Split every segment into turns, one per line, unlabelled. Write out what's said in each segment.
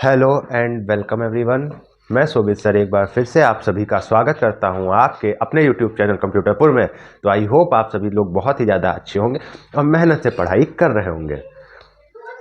Hello and welcome everyone. मैं शोभित sir एक बार फिर से आप सभी का स्वागत करता हूं आपके अपने यूट्यूब चैनल कंप्यूटरपुर में। तो आई होप आप सभी लोग बहुत ही ज़्यादा अच्छे होंगे और मेहनत से पढ़ाई कर रहे होंगे।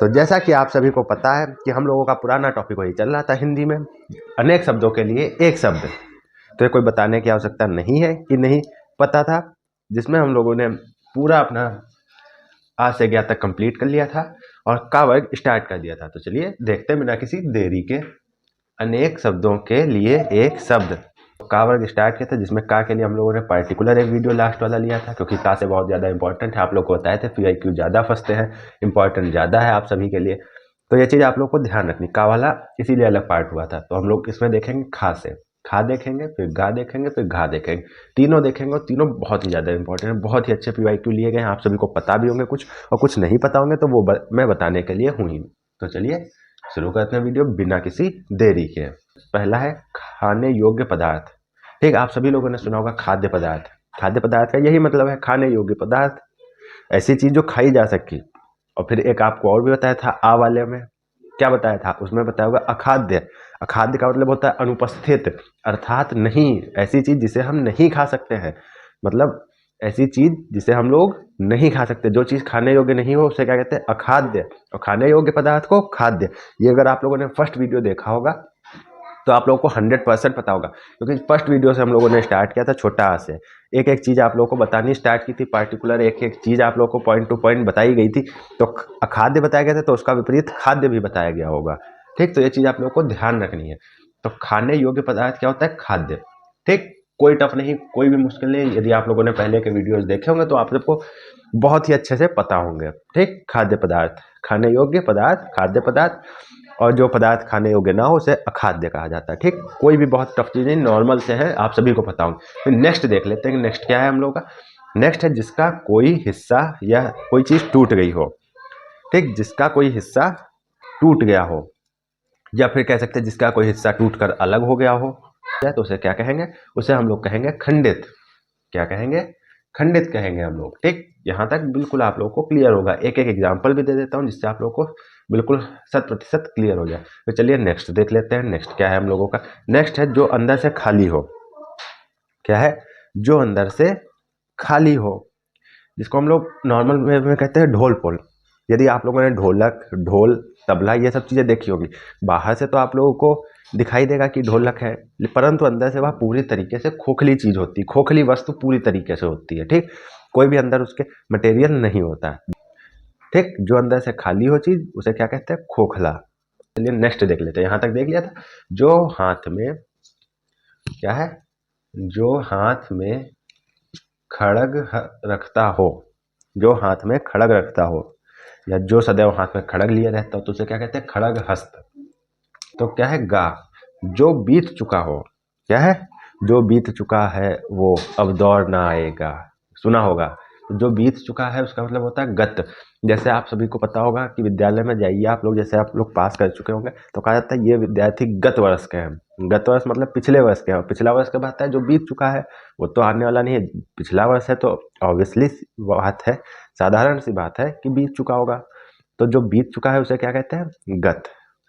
तो जैसा कि आप सभी को पता है कि हम लोगों का पुराना टॉपिक वही चल रहा था, हिंदी में अनेक शब्दों के लिए एक शब्द। तो ये कोई बताने की आवश्यकता नहीं है कि नहीं पता था, जिसमें हम लोगों ने पूरा अपना आज से ज्ञात तक कंप्लीट कर लिया था और का वर्ग स्टार्ट कर दिया था। तो चलिए देखते हैं बिना किसी देरी के अनेक शब्दों के लिए एक शब्द। का वर्ग स्टार्ट किया था, जिसमें का के लिए हम लोगों ने पर्टिकुलर एक वीडियो लास्ट वाला लिया था, क्योंकि का से बहुत ज़्यादा इंपॉर्टेंट है। आप लोग को बताए थे PIQ ज़्यादा फंसते हैं, इंपॉर्टेंट ज़्यादा है आप सभी के लिए। तो ये चीज़ आप लोग को ध्यान रखनी, का वाला इसीलिए अलग पार्ट हुआ था। तो हम लोग इसमें देखेंगे खा से, खा देखेंगे, फिर गा देखेंगे, फिर घा देखेंगे, तीनों देखेंगे। और तीनों बहुत ही ज़्यादा इंपॉर्टेंट है, बहुत ही अच्छे PIQ लिए गए हैं। आप सभी को पता भी होंगे कुछ, और कुछ नहीं पता होंगे तो वो मैं बताने के लिए हूँ ही। तो चलिए शुरू करते हैं वीडियो बिना किसी देरी के। पहला है खाने योग्य पदार्थ। ठीक, आप सभी लोगों ने सुना होगा खाद्य पदार्थ। खाद्य पदार्थ का यही मतलब है खाने योग्य पदार्थ, ऐसी चीज जो खाई जा सके। और फिर एक आपको और भी बताया था आ वाले में, क्या बताया था उसमें बताया होगा अखाद्य। अखाद्य का मतलब होता है अनुपस्थित, अर्थात नहीं, ऐसी चीज जिसे हम नहीं खा सकते हैं। मतलब ऐसी चीज जिसे हम लोग नहीं खा सकते, जो चीज खाने योग्य नहीं हो उसे क्या कहते हैं, अखाद्य। और खाने योग्य पदार्थ को खाद्य। ये अगर आप लोगों ने फर्स्ट वीडियो देखा होगा तो आप लोगों को 100% पता होगा, क्योंकि फर्स्ट वीडियो से हम लोगों ने स्टार्ट किया था छोटा आ से। एक एक चीज़ आप लोगों को बतानी स्टार्ट की थी, पार्टिकुलर एक एक चीज़ आप लोगों को पॉइंट टू पॉइंट बताई गई थी। तो अखाद्य बताया गया था, तो उसका विपरीत खाद्य भी बताया गया होगा। ठीक, तो ये चीज़ आप लोगों को ध्यान रखनी है। तो खाने योग्य पदार्थ क्या होता है, खाद्य। ठीक, कोई टफ नहीं, कोई भी मुश्किल नहीं। यदि आप लोगों ने पहले के वीडियोज देखे होंगे तो आप सबको बहुत ही अच्छे से पता होंगे। ठीक, खाद्य पदार्थ, खाने योग्य पदार्थ, खाद्य पदार्थ। और जो पदार्थ खाने योग्य ना हो उसे अखाद्य कहा जाता है। ठीक, कोई भी बहुत टफ चीज़ नहीं, नॉर्मल से है, आप सभी को पता होगा। फिर नेक्स्ट देख लेते हैं, नेक्स्ट क्या है हम लोग का। नेक्स्ट है जिसका कोई हिस्सा या कोई चीज़ टूट गई हो। ठीक, जिसका कोई हिस्सा टूट गया हो, या फिर कह सकते हैं जिसका कोई हिस्सा टूट कर अलग हो गया हो, तो उसे क्या कहेंगे, उसे हम लोग कहेंगे खंडित। क्या कहेंगे, खंडित कहेंगे हम लोग। ठीक, यहाँ तक बिल्कुल आप लोगों को क्लियर होगा। एक एक एग्जाम्पल भी दे देता हूँ जिससे आप लोगों को बिल्कुल 100% क्लियर हो जाए। तो चलिए नेक्स्ट देख लेते हैं। नेक्स्ट क्या है हम लोगों का, नेक्स्ट है जो अंदर से खाली हो। क्या है, जो अंदर से खाली हो, जिसको हम लोग नॉर्मल वे में कहते हैं ढोल पोल। यदि आप लोगों ने ढोलक, ढोल, तबला ये सब चीज़ें देखी होगी, बाहर से तो आप लोगों को दिखाई देगा कि ढोलक है, परंतु अंदर से वह पूरी तरीके से खोखली चीज़ होती है, खोखली वस्तु पूरी तरीके से होती है। ठीक, कोई भी अंदर उसके मटेरियल नहीं होता। ठीक, जो अंदर से खाली हो चीज़ उसे क्या कहते हैं, खोखला। चलिए नेक्स्ट देख लेते हैं। यहाँ तक देख लिया था। जो हाथ में क्या है, जो हाथ में खड़ग रखता हो, जो हाथ में खड़ग रखता हो, या जो सदैव हाथ में खड़ग लिए रहता हो, तो उसे क्या कहते हैं, खड़ग हस्त। तो क्या है, गा। जो बीत चुका हो, क्या है, जो बीत चुका है वो अब दौड़ ना आएगा, सुना होगा। तो जो बीत चुका है उसका मतलब होता है गत। जैसे आप सभी को पता होगा कि विद्यालय में जाइए आप लोग, जैसे आप लोग पास कर चुके होंगे तो कहा जाता है ये विद्यार्थी गत वर्ष के हैं। गत वर्ष मतलब पिछले वर्ष के हैं। पिछला वर्ष के बात है, जो बीत चुका है वो तो आने वाला नहीं है। पिछला वर्ष है तो ऑब्वियसली बात है, साधारण सी बात है कि बीत चुका होगा। तो जो बीत चुका है उसे क्या कहते हैं, गत।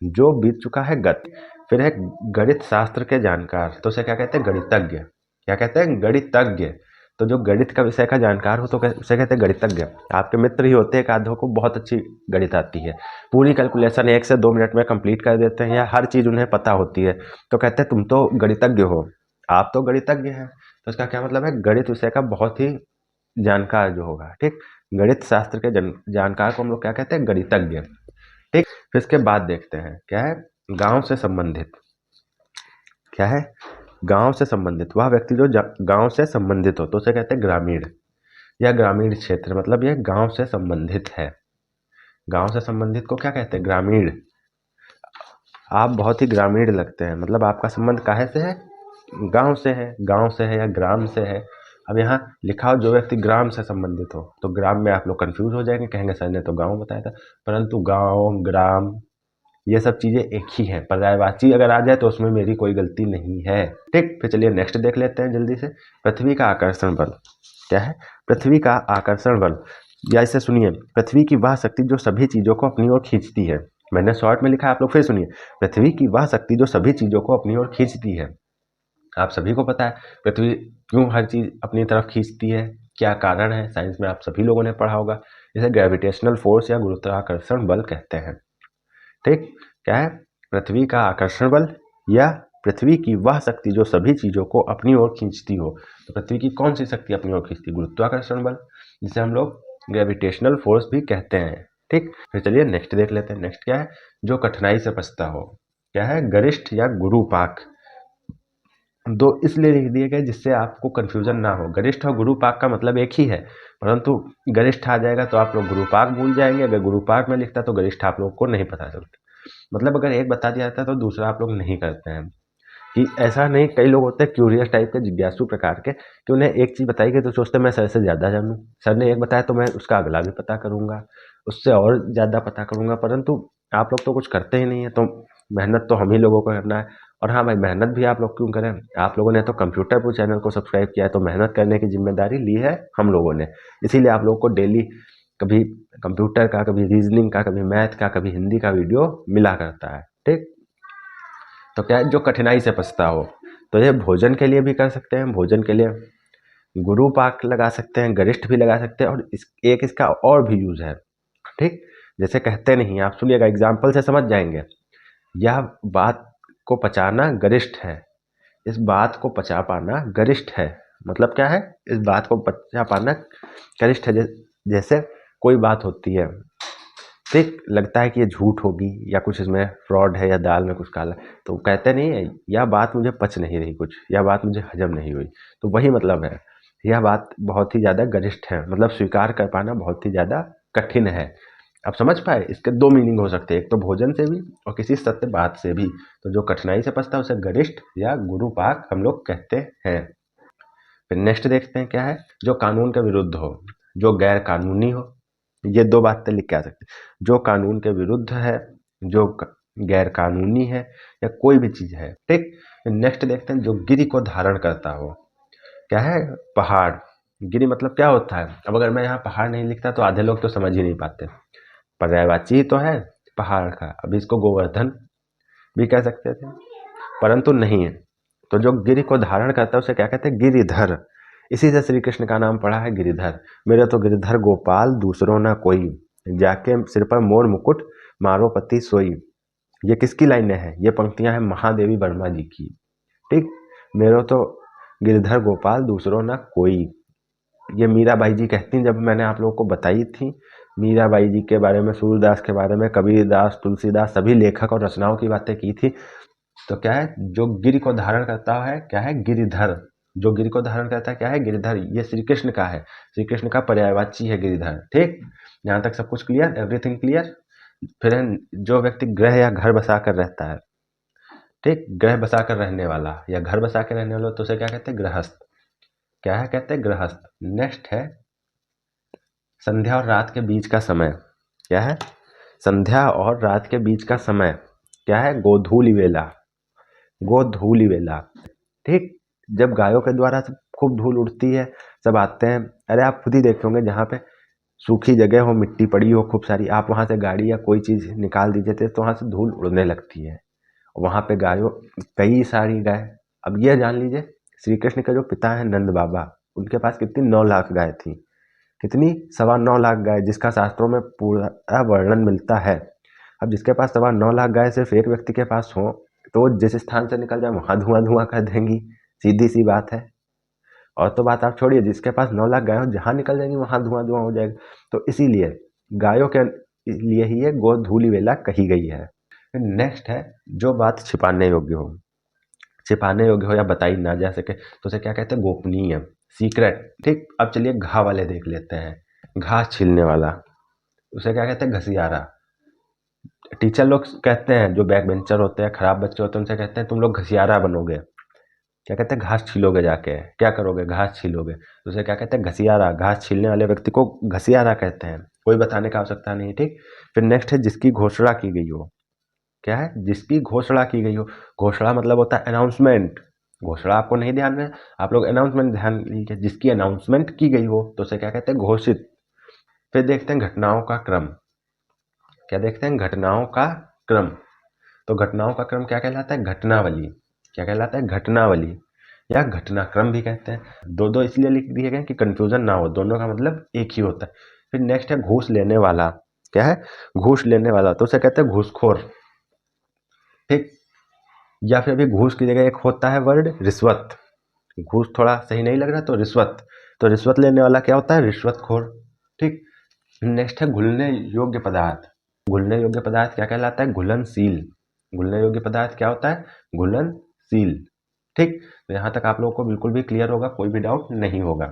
जो बीत चुका है गत। फिर है गणित शास्त्र के जानकार, तो उसे क्या कहते हैं, गणितज्ञ। क्या कहते हैं, गणितज्ञ। तो जो गणित का विषय का जानकार हो तो उसे कहते हैं गणितज्ञ। आपके मित्र ही होते हैं एक आधों को बहुत अच्छी गणित आती है, पूरी कैलकुलेशन 1 से 2 मिनट में कंप्लीट कर देते हैं, या हर चीज़ उन्हें पता होती है। तो कहते हैं तुम तो गणितज्ञ हो, आप तो गणितज्ञ हैं। तो इसका क्या मतलब है, गणित विषय का बहुत ही जानकार जो होगा। ठीक, गणित शास्त्र के जानकार को हम लोग क्या कहते हैं, गणितज्ञ। ठीक, फिर इसके बाद देखते हैं क्या है, गांव से संबंधित। क्या है, गांव से संबंधित, वह व्यक्ति जो गांव से संबंधित हो, तो उसे कहते हैं ग्रामीण, या ग्रामीण क्षेत्र, मतलब यह गांव से संबंधित है। गांव से संबंधित को क्या कहते हैं, ग्रामीण। आप बहुत ही ग्रामीण लगते हैं, मतलब आपका संबंध काहे से है, गांव से है। गांव से है या ग्राम से है। अब यहाँ लिखा हो जो व्यक्ति ग्राम से संबंधित हो, तो ग्राम में आप लोग कंफ्यूज हो जाएंगे, कहेंगे सर ने तो गांव बताया था, परंतु गांव, ग्राम ये सब चीज़ें एक ही है। पर्यायवाची अगर आ जाए तो उसमें मेरी कोई गलती नहीं है। ठीक, फिर चलिए नेक्स्ट देख लेते हैं जल्दी से। पृथ्वी का आकर्षण बल। क्या है, पृथ्वी का आकर्षण बल, या इसे सुनिए, पृथ्वी की वह शक्ति जो सभी चीज़ों को अपनी ओर खींचती है। मैंने शॉर्ट में लिखा है, आप लोग फिर सुनिए। पृथ्वी की वह शक्ति जो सभी चीजों को अपनी ओर खींचती है। आप सभी को पता है पृथ्वी क्यों हर चीज अपनी तरफ खींचती है, क्या कारण है, साइंस में आप सभी लोगों ने पढ़ा होगा। इसे ग्रेविटेशनल फोर्स या गुरुत्वाकर्षण बल कहते हैं। ठीक, क्या है? पृथ्वी का आकर्षण बल या पृथ्वी की वह शक्ति जो सभी चीजों को अपनी ओर खींचती हो। तो पृथ्वी की कौन सी शक्ति अपनी ओर खींचती है? गुरुत्वाकर्षण बल, जिसे हम लोग ग्रेविटेशनल फोर्स भी कहते हैं। ठीक, फिर चलिए नेक्स्ट देख लेते हैं। नेक्स्ट क्या है? जो कठिनाई से बचता हो। क्या है? गरिष्ठ या गुरुपाक। दो इसलिए लिख दिए गए जिससे आपको कंफ्यूजन ना हो। गरिष्ठ और गुरुपाक का मतलब एक ही है, परंतु गरिष्ठ आ जाएगा तो आप लोग गुरुपाक भूल जाएंगे। अगर गुरुपाक में लिखता तो गरिष्ठ आप लोग को नहीं पता चलता। मतलब अगर एक बता दिया जाता है तो दूसरा आप लोग नहीं करते हैं। कि ऐसा नहीं, कई लोग होते हैं क्यूरियस टाइप के, जिज्ञासु प्रकार के, कि उन्हें एक चीज़ बताई गई तो सोचते हैं मैं सर से ज़्यादा जानूँ। सर ने एक बताया तो मैं उसका अगला भी पता करूँगा, उससे और ज़्यादा पता करूँगा। परंतु आप लोग तो कुछ करते ही नहीं है, तो मेहनत तो हम ही लोगों को करना है। और हाँ भाई, मेहनत भी आप लोग क्यों करें? आप लोगों ने तो कंप्यूटर पर चैनल को सब्सक्राइब किया है, तो मेहनत करने की जिम्मेदारी ली है हम लोगों ने। इसीलिए आप लोगों को डेली कभी कंप्यूटर का, कभी रीजनिंग का, कभी मैथ का, कभी हिंदी का वीडियो मिला करता है। ठीक, तो क्या है? जो कठिनाई से बचता हो। तो ये भोजन के लिए भी कर सकते हैं, भोजन के लिए गुरु पाक लगा सकते हैं, गरिष्ठ भी लगा सकते हैं, और एक इसका और भी यूज है। ठीक, जैसे कहते नहीं, आप सुनिएगा, एग्जाम्पल से समझ जाएंगे। यह बात को पचाना गरिष्ठ है, इस बात को पचा पाना गरिष्ठ है। मतलब क्या है? इस बात को पचा पाना गरिष्ठ है। जैसे कोई बात होती है, ठीक, लगता है कि ये झूठ होगी या कुछ इसमें फ्रॉड है या दाल में कुछ काला, तो कहते नहीं है यह बात मुझे पच नहीं रही, कुछ यह बात मुझे हजम नहीं हुई। तो वही मतलब है, यह बात बहुत ही ज़्यादा गरिष्ठ है, मतलब स्वीकार कर पाना बहुत ही ज़्यादा कठिन है। आप समझ पाए? इसके दो मीनिंग हो सकते हैं, एक तो भोजन से भी और किसी सत्य बात से भी। तो जो कठिनाई से पचता है उसे गरिष्ठ या गुरुपाक हम लोग कहते हैं। फिर नेक्स्ट देखते हैं क्या है? जो कानून के विरुद्ध हो, जो गैर कानूनी हो। ये दो बातें लिख के आ सकते हैं, जो कानून के विरुद्ध है, जो गैर कानूनी है, या कोई भी चीज है। ठीक, नेक्स्ट देखते हैं जो गिरि को धारण करता हो। क्या है? पहाड़। गिरि मतलब क्या होता है? अब अगर मैं यहाँ पहाड़ नहीं लिखता तो आधे लोग तो समझ ही नहीं पाते। पर्यायवाची ही तो है पहाड़ का। अभी इसको गोवर्धन भी कह सकते थे, परंतु नहीं है। तो जो गिरि को धारण करता है उसे क्या कहते हैं? गिरिधर। इसी से श्री कृष्ण का नाम पड़ा है गिरिधर। मेरे तो गिरिधर गोपाल दूसरों ना कोई, जाके सिर पर मोर मुकुट मारो पति सोई। ये किसकी लाइनें हैं? ये पंक्तियां हैं महादेवी वर्मा जी की। ठीक, मेरे तो गिरिधर गोपाल दूसरों ना कोई, ये मीराबाई जी कहती, जब मैंने आप लोगों को बताई थी मीराबाई जी के बारे में, सूरदास के बारे में, कबीरदास, तुलसीदास, सभी लेखक और रचनाओं की बातें की थी। तो क्या है? जो गिरि को धारण करता है क्या है? गिरिधर। जो गिरि को धारण करता है क्या है? गिरिधर। ये श्री कृष्ण का है, श्री कृष्ण का पर्यायवाची है गिरिधर। ठीक, यहाँ तक सब कुछ क्लियर, एवरीथिंग क्लियर। फिर जो व्यक्ति ग्रह या घर बसा कर रहता है, ठीक, ग्रह बसा कर रहने वाला या घर बसा कर रहने वाला, तो उसे क्या कहते हैं? गृहस्थ। क्या है? कहते हैं गृहस्थ। नेक्स्ट है संध्या और रात के बीच का समय। क्या है? संध्या और रात के बीच का समय क्या है? गोधूलि वेला। गोधूलि वेला। ठीक, जब गायों के द्वारा सब खूब धूल उड़ती है, सब आते हैं। अरे आप खुद ही देखे होंगे, जहाँ पे सूखी जगह हो, मिट्टी पड़ी हो खूब सारी, आप वहां से गाड़ी या कोई चीज निकाल दीजिए तो वहां से धूल उड़ने लगती है। वहां पे गायों, कई सारी गाय। अब यह जान लीजिए, श्री कृष्ण के जो पिता हैं नंद बाबा, उनके पास कितनी 9 लाख गाय थी। कितनी? 9.25 लाख गाय, जिसका शास्त्रों में पूरा वर्णन मिलता है। अब जिसके पास 9.25 लाख गाय सिर्फ एक व्यक्ति के पास हो, तो वो जिस स्थान से निकल जाए वहां धुआं धुआं कर देंगी। सीधी सी बात है। और तो बात आप छोड़िए, जिसके पास 9 लाख गाय हो, जहां निकल जाएंगी वहां धुआं धुआं हो जाएगा। तो इसीलिए गायों के लिए ही ये गोधूलि वेला कही गई है। नेक्स्ट है जो बात छिपाने योग्य हो। छिपाने योग्य हो या बताई ना जा सके तो उसे क्या कहते हैं? गोपनीय, सीक्रेट। ठीक, अब चलिए घा वाले देख लेते हैं। घास छीलने वाला, उसे क्या कहते हैं? घसियारा। टीचर लोग कहते हैं, जो बैक बेंचर होते हैं, खराब बच्चे होते हैं, उनसे कहते हैं तुम लोग घसियारा बनोगे। क्या कहते हैं? घास छीलोगे, जाके क्या करोगे? घास छीलोगे। तो उसे क्या कहते हैं? घसियारा। घास छीलने वाले व्यक्ति को घसियारा कहते हैं, कोई बताने का आवश्यकता नहीं। ठीक, फिर नेक्स्ट है जिसकी घोषणा की गई हो। क्या है? जिसकी घोषणा की गई हो। घोषणा मतलब होता है अनाउंसमेंट। घोषणा आपको नहीं ध्यान में, आप लोग अनाउंसमेंट ध्यान लीजिए। जिसकी अनाउंसमेंट की गई हो तो उसे क्या कहते हैं? घोषित। फिर देखते हैं घटनाओं का क्रम। क्या देखते हैं, घटनाओं का क्रम। तो घटनाओं का क्रम क्या कहलाता है, घटनावली। क्या कहलाता है, घटनावली या घटनाक्रम भी कहते हैं। दो दो इसलिए लिख दिए गए कि कंफ्यूजन ना हो, दोनों का मतलब एक ही होता है। फिर नेक्स्ट है घूस लेने वाला। क्या है, घूस लेने वाला, तो उसे कहते हैं घूसखोर। ठीक, या फिर अभी घूस की जगह एक होता है वर्ड रिश्वत। घूस थोड़ा सही नहीं लग रहा तो रिश्वत, तो रिश्वत लेने वाला क्या होता है, रिश्वतखोर। ठीक, नेक्स्ट है घुलने योग्य पदार्थ। घुलने योग्य पदार्थ क्या कहलाता है, घुलनशील। घुलने योग्य पदार्थ क्या होता है, घुलनशील। ठीक, तो यहाँ तक आप लोगों को बिल्कुल भी क्लियर होगा, कोई भी डाउट नहीं होगा।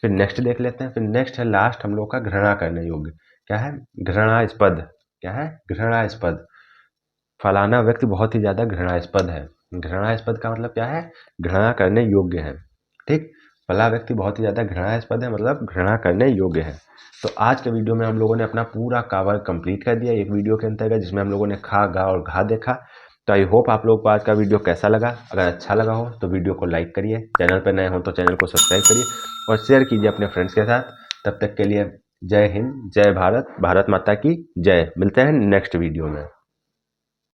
फिर नेक्स्ट देख लेते हैं। फिर नेक्स्ट है लास्ट हम लोग का घृणा करने योग्य। क्या है, घृणास्पद। क्या है, घृणास्पद। फलाना व्यक्ति बहुत ही ज्यादा घृणास्पद है। घृणास्पद का मतलब क्या है, घृणा करने योग्य है। ठीक, फला व्यक्ति बहुत ही ज्यादा घृणास्पद है मतलब घृणा करने योग्य है। तो आज के वीडियो में हम लोगों ने अपना पूरा कावर कंप्लीट कर दिया एक वीडियो के अंतर्गत, जिसमें हम लोगों ने खा गा और घा देखा। तो आई होप आप लोगों को आज का वीडियो कैसा लगा। अगर अच्छा लगा हो तो वीडियो को लाइक करिए, चैनल पर नए हो तो चैनल को सब्सक्राइब करिए और शेयर कीजिए अपने फ्रेंड्स के साथ। तब तक के लिए जय हिंद, जय भारत, भारत माता की जय। मिलते हैं नेक्स्ट वीडियो में।